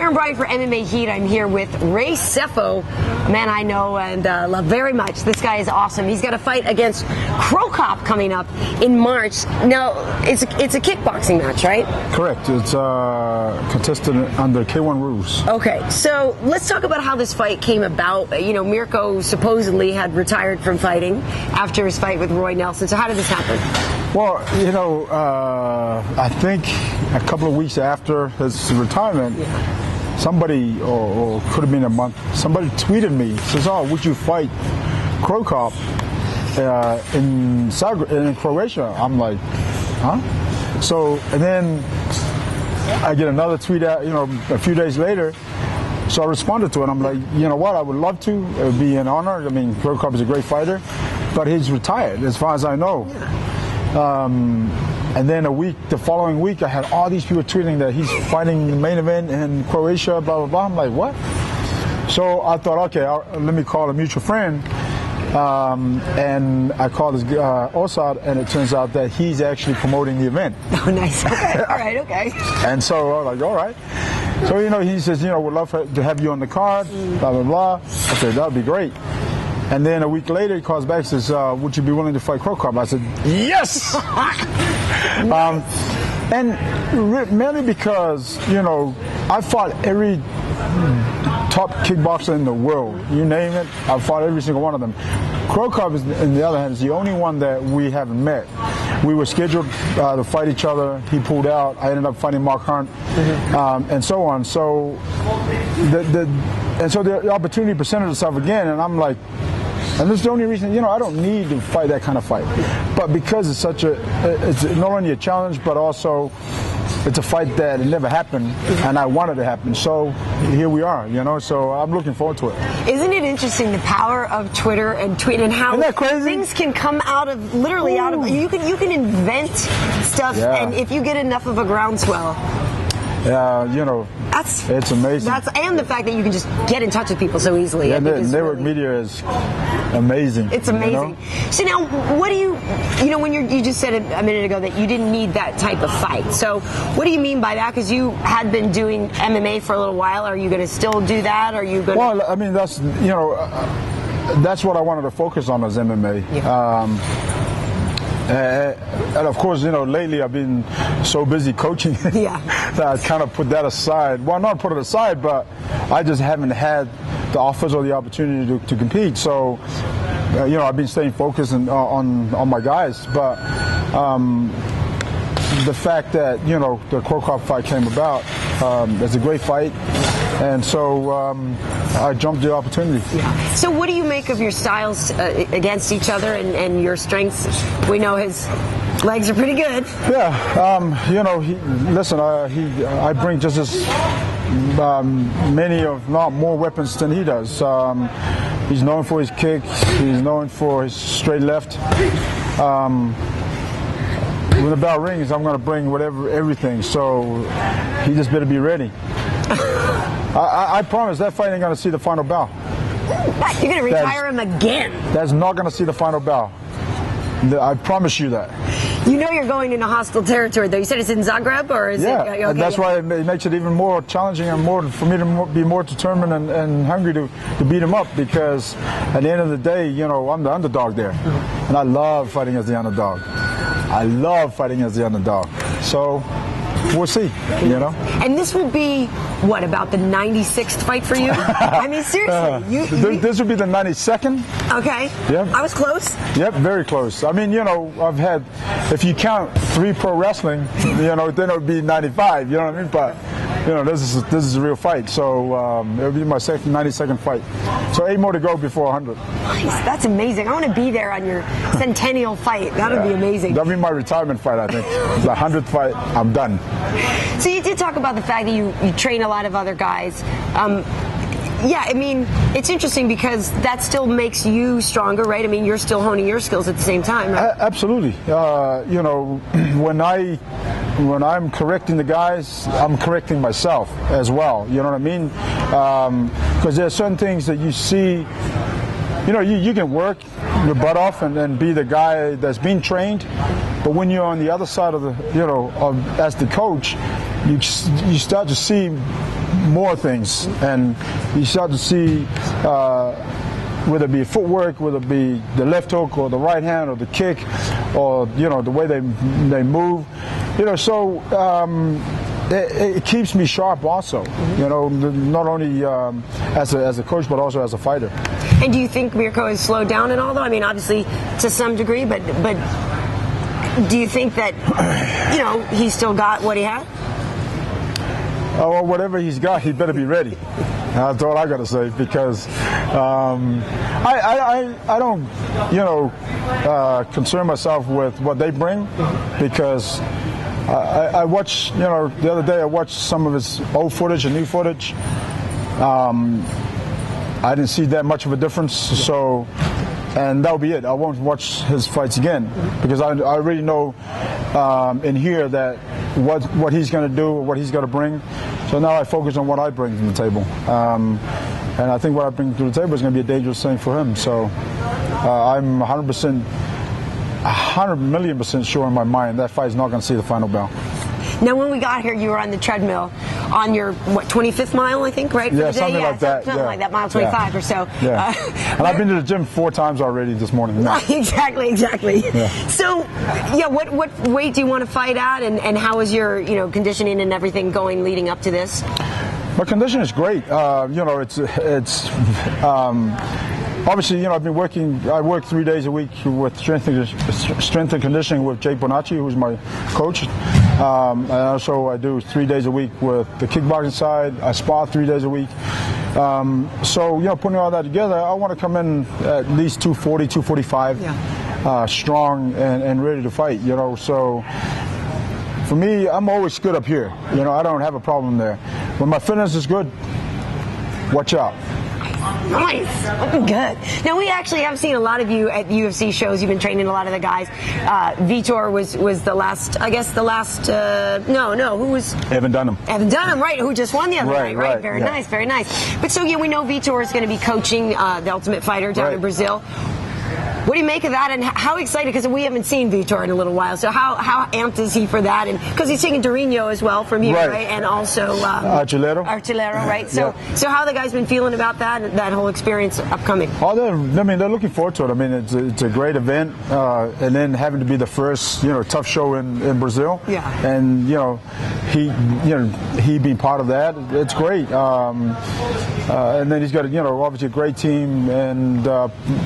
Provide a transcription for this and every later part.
Karyn Bryant for MMA Heat. I'm here with Ray Sefo, a man I know and love very much. This guy is awesome. He's got a fight against Cro Cop coming up in March. Now, it's a kickboxing match, right? Correct. It's contested under K-1 rules. Okay, so let's talk about how this fight came about. You know, Mirko supposedly had retired from fighting after his fight with Roy Nelson. So how did this happen? Well, you know, I think a couple of weeks after his retirement, somebody, or could have been a month, somebody tweeted me, says, "Oh, would you fight Cro Cop in Croatia?" I'm like, huh? So, and then I get another tweet out, you know, a few days later. So I responded to it. I'm like, you know what? I would love to. It would be an honor. I mean, Cro Cop is a great fighter, but he's retired, as far as I know. And then the following week, I had all these people tweeting that he's fighting the main event in Croatia, blah, blah, blah. I'm like, what? So I thought, okay, let me call a mutual friend. And I called his Osad, and it turns out that he's actually promoting the event. Oh, nice. Okay. All right, okay. And so I was like, all right. So, you know, he says, you know, we'd love to have you on the card, blah, blah, blah. I said, that would be great. And then a week later, he calls back and says, would you be willing to fight Cro Cop? I said, yes! And mainly because, you know, I fought every top kickboxer in the world. You name it, I fought every single one of them. Cro Cop, on the other hand, is the only one that we haven't met. We were scheduled to fight each other. He pulled out. I ended up fighting Mark Hunt, and so on. So, the opportunity presented itself again, and I'm like, and this is the only reason, you know, I don't need to fight that kind of fight. But because it's it's not only a challenge, but also it's a fight that never happened, and I wanted to happen. So here we are, you know, so I'm looking forward to it. Isn't it interesting, the power of Twitter and tweet, and how things can come out of, literally out of, you can invent stuff, and if you get enough of a groundswell. You know, it's amazing. And the fact that you can just get in touch with people so easily. Yeah, network media is amazing. It's amazing. You know? So now, what do you know, when you just said a minute ago that you didn't need that type of fight. So what do you mean by that? Because you had been doing MMA for a little while. Are you going to still do that? Are you going to... Well, I mean, that's, you know, that's what I wanted to focus on, as MMA. And of course, you know, lately I've been so busy coaching that I kind of put that aside. Well, not put it aside, but I just haven't had the offers or the opportunity to compete. So, you know, I've been staying focused on my guys. But the fact that, you know, the Cro Cop fight came about, it's a great fight. And so I jumped the opportunity. Yeah. So what do you make of your styles against each other and your strengths? We know his legs are pretty good. Yeah. You know, I bring just as many, if not more, weapons than he does. He's known for his kicks. He's known for his straight left. When the bell rings, I'm going to bring everything. So he just better be ready. I promise that fight ain't going to see the final bell. You're going to retire him again. That's not going to see the final bell. I promise you that. You know you're going into hostile territory, though. You said it's in Zagreb, or is it? Okay, that's why it makes it even more challenging and for me to be more determined and hungry to beat him up, because at the end of the day, you know, I'm the underdog there. And I love fighting as the underdog. I love fighting as the underdog. So we'll see, you know. And this will be, what, about the 96th fight for you? I mean, seriously. This will be the 92nd. Okay. Yep. I was close. Yep, very close. I mean, you know, I've had, if you count 3 pro wrestling, you know, then it would be 95, you know what I mean? But, you know, this is a real fight. So it'll be my 92nd fight. So 8 more to go before 100. Nice. That's amazing. I want to be there on your centennial fight. That would be amazing. That'll be my retirement fight, I think. The 100th fight, I'm done. So you did talk about the fact that you train a lot of other guys. Yeah, I mean, it's interesting because that still makes you stronger, right? I mean, you're still honing your skills at the same time, right? Absolutely. You know, when I'm correcting the guys, I'm correcting myself as well. You know what I mean? Because there are certain things that you see. You know, you can work your butt off and be the guy that's being trained, but when you're on the other side of the, you know, as the coach, you start to see more things, and you start to see whether it be footwork, whether it be the left hook or the right hand or the kick, or the way they move, So it keeps me sharp also. Not only as a coach but also as a fighter. And do you think Mirko has slowed down at all, though? I mean, obviously to some degree, but do you think that he's still got what he had? Oh, well, whatever he's got, he better be ready. That's all I got to say, because I don't concern myself with what they bring, because I watched the other day I watched some of his old footage and new footage. I didn't see that much of a difference, so. And that'll be it. I won't watch his fights again, because I already know in here that what he's going to do, what he's going to bring. So now I focus on what I bring to the table. And I think what I bring to the table is going to be a dangerous thing for him. So I'm 100,000,000% sure in my mind that fight is not going to see the final bell. Now, when we got here, you were on the treadmill on your 25th mile, I think, right? Yeah, something like that. Something like that, mile 25 or so. Yeah. And I've been to the gym 4 times already this morning. Exactly. Yeah. So, what weight do you want to fight at, and how is your conditioning and everything going leading up to this? My condition is great. Obviously, I've been working. I work 3 days a week with strength and conditioning with Jake Bonacci, who's my coach. And also, I do 3 days a week with the kickboxing side. I spar 3 days a week. So, putting all that together, I want to come in at least 240, 245, strong and ready to fight. So, for me, I'm always good up here. I don't have a problem there. When my fitness is good, watch out. Nice. Looking good. Now, we actually have seen a lot of you at UFC shows. You've been training a lot of the guys. Vitor was the last, who was? Evan Dunham. Evan Dunham, right, who just won the other night, right? Very yeah. nice, very nice. But so, we know Vitor is going to be coaching the Ultimate Fighter down in Brazil. What do you make of that, and how excited? Because we haven't seen Vitor in a little while. So how amped is he for that? And because he's taking Durinho as well from here, right? And also Artilero, right? So how have the guys been feeling about that whole experience upcoming? Oh, they're looking forward to it. I mean, it's a great event, and then having to be the first tough show in Brazil. Yeah. And he being part of that, it's great. And then he's got obviously a great team and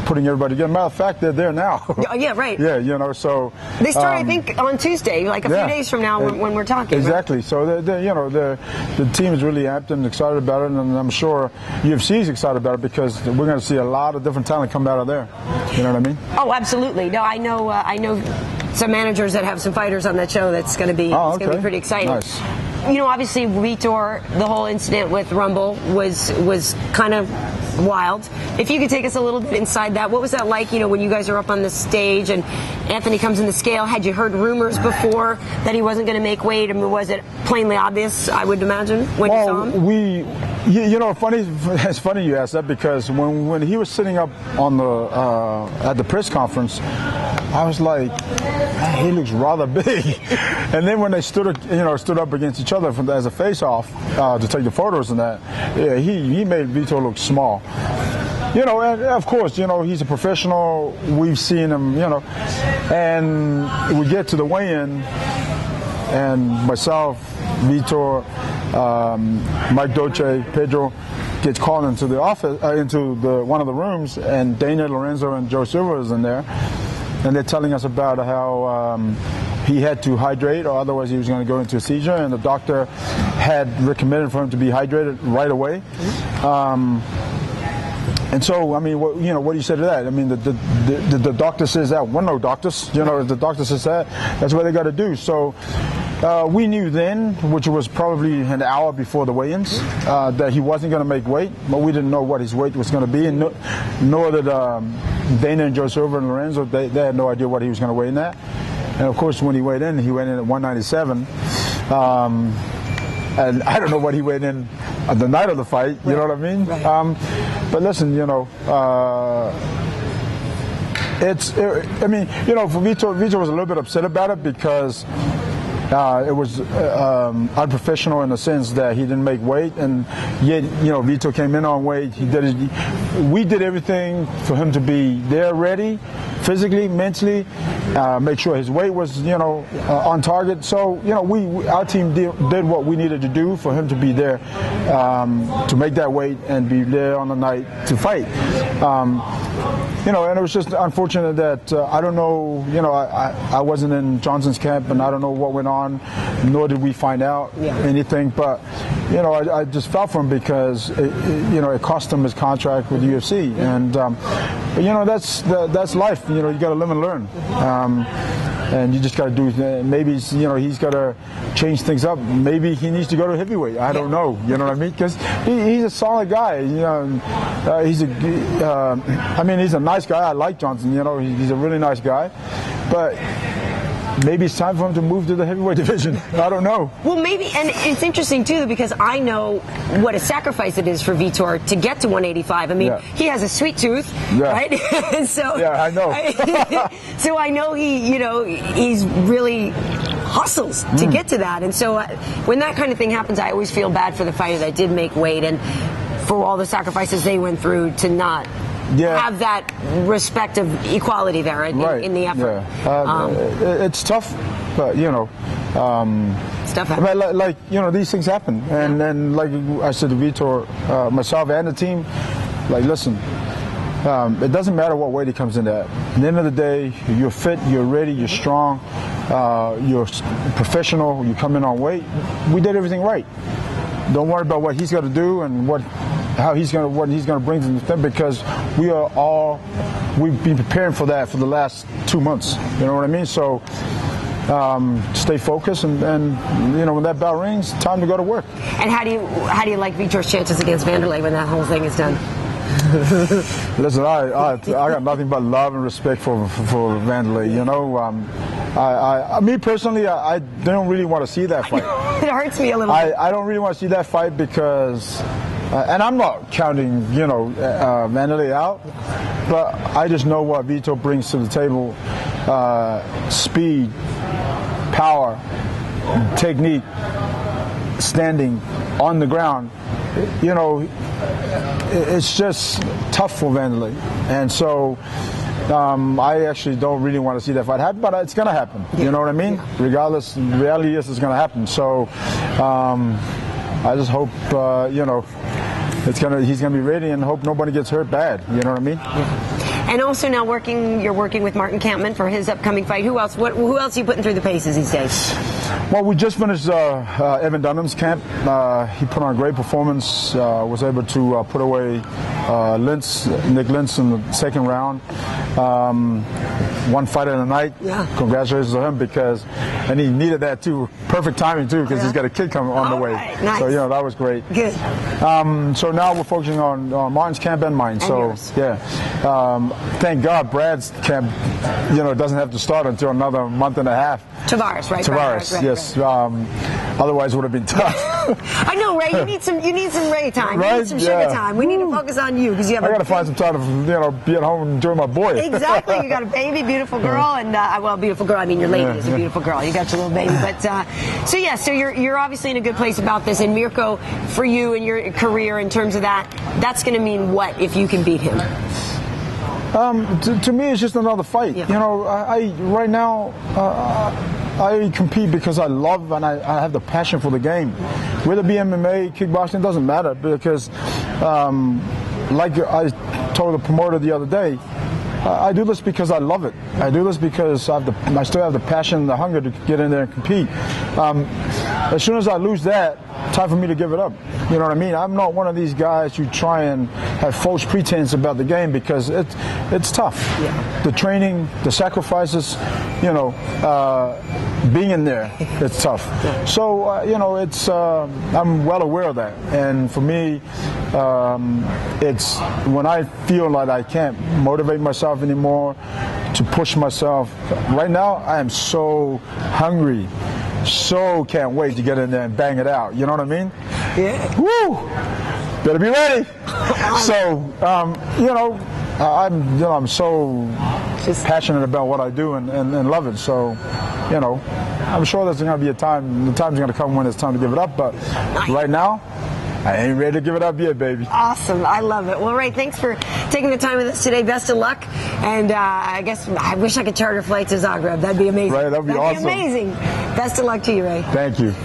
putting everybody together. Matter of fact, they're there now. Yeah, right. Yeah, so they start, I think, on Tuesday, like a few days from now when we're talking. Exactly. Right? So the team is really amped and excited about it, and I'm sure UFC is excited about it, because we're going to see a lot of different talent come out of there. You know what I mean? Oh, absolutely. No, I know some managers that have some fighters on that show. That's going to be going to be pretty exciting. Nice. Obviously, Vitor, the whole incident with Rumble was kind of wild. If you could take us a little bit inside that, what was that like, when you guys are up on the stage and Anthony comes in the scale? Had you heard rumors before that he wasn't going to make weight? I mean, was it plainly obvious, I would imagine, when you saw him? It's funny you asked that, because when he was sitting up on at the press conference, I was like, man, he looks rather big. And then when they stood up against each other as a face-off to take the photos and that, he made Vitor look small. And of course, he's a professional. We've seen him, and we get to the weigh-in, and myself, Vitor, Mike Dolce, Pedro gets called into the office, into one of the rooms, and Dana Lorenzo and Joe Silva is in there. And they're telling us about how he had to hydrate, or otherwise he was going to go into a seizure, and the doctor had recommended for him to be hydrated right away. And so, I mean, what do you say to that? I mean, the doctor says that. Well, no doctors, if the doctor says that, that's what they got to do. So we knew then, which was probably an hour before the weigh-ins, that he wasn't going to make weight, but we didn't know what his weight was going to be, and nor did Dana and Joe Silva and Lorenzo. They had no idea what he was going to weigh in at. And of course, when he weighed in at 197. And I don't know what he weighed in on the night of the fight. You know what I mean? Right. But listen, for Vitor was a little bit upset about it, because It was unprofessional in the sense that he didn't make weight, and yet, Vitor came in on weight. We did everything for him to be there, ready, physically, mentally, make sure his weight was, on target. So, our team did what we needed to do for him to be there, to make that weight and be there on the night to fight. And it was just unfortunate that I don't know, I wasn't in Johnson's camp, and I don't know what went on, nor did we find out anything. But, I just felt for him because, it cost him his contract with the UFC. And, that's life. You got to live and learn. And you just got to do. Maybe he's got to change things up. Maybe he needs to go to heavyweight. I don't know. You know what I mean? Because he's a solid guy. He's a nice guy. I like Johnson. He's a really nice guy. But maybe it's time for him to move to the heavyweight division. I don't know. Well, maybe, and it's interesting too because I know what a sacrifice it is for Vitor to get to 185. I mean, he has a sweet tooth, right? So I know. So I know he's really hustles to get to that, and so when that kind of thing happens, I always feel bad for the fighter that did make weight and for all the sacrifices they went through to not have that respect of equality there in the effort. It's tough, but stuff happens. Like these things happen, and then like I said to Vitor, myself and the team, listen, it doesn't matter what weight he comes in at. At the end of the day, you're fit, you're ready, you're strong, you're professional, you come in on weight. We did everything right. Don't worry about what he's got to do and what he's going to bring to the thing, because we've been preparing for that for the last 2 months. You know what I mean? So stay focused, and when that bell rings, time to go to work. And how do you like Vitor's chances against Wanderlei when that whole thing is done? Listen, I got nothing but love and respect for Wanderlei. Me personally, I don't really want to see that fight. It hurts me a little bit. I don't really want to see that fight because, and I'm not counting, Wanderlei out, but I just know what Vitor brings to the table: speed, power, technique, standing on the ground. It's just tough for Wanderlei, and so I actually don't really want to see that fight happen, but it's going to happen. You know what I mean? Regardless, the reality is it's going to happen. So I just hope he's going to be ready, and hope nobody gets hurt bad. You know what I mean? And also now you're working with Martin Kampmann for his upcoming fight. Who else? Who else are you putting through the paces these days? Well, we just finished Evan Dunham's camp. He put on a great performance. Was able to put away Nick Lentz in the second round. One fight of the night. Yeah. Congratulations to him, and he needed that too. Perfect timing too, because he's got a kid coming on the way. Nice. So that was great. Good. So now we're focusing on Martin's camp and mine. Thank God Brad's camp, doesn't have to start until another month and a half. Tavares, right? Tavares, right. Yes. Otherwise, it would have been tough. I know, Ray. You need some Ray time. Right? You need some sugar time. We need to focus on you because you have. I got to find some time to be at home and enjoy my boy. Exactly. You got a baby, beautiful girl, and beautiful girl. I mean, your lady is a beautiful girl. You got your little baby, but so you're obviously in a good place about this. And Mirko, for you and your career in terms of that's going to mean what if you can beat him? To me, it's just another fight. Yeah. Right now, I compete because I love and I have the passion for the game. Whether it be MMA, kickboxing, it doesn't matter, because like I told the promoter the other day, I do this because I love it. I do this because I still have the passion, the hunger to get in there and compete. As soon as I lose that, time for me to give it up. You know what I mean? I'm not one of these guys who try and have false pretense about the game, because it's tough. Yeah. The training, the sacrifices, being in there, it's tough. Yeah. So, I'm well aware of that. And for me, it's when I feel like I can't motivate myself anymore to push myself. Right now, I am so hungry. So can't wait to get in there and bang it out. You know what I mean? Yeah. Woo! Better be ready. So, I'm so passionate about what I do and love it. So, I'm sure there's going to be a time. The time's going to come when it's time to give it up. But right now, I ain't ready to give it up yet, baby. Awesome. I love it. Well, Ray, thanks for taking the time with us today. Best of luck. And I guess I wish I could charter a flight to Zagreb. That'd be amazing. Right, that'd be awesome. Amazing. Best of luck to you, Ray. Thank you.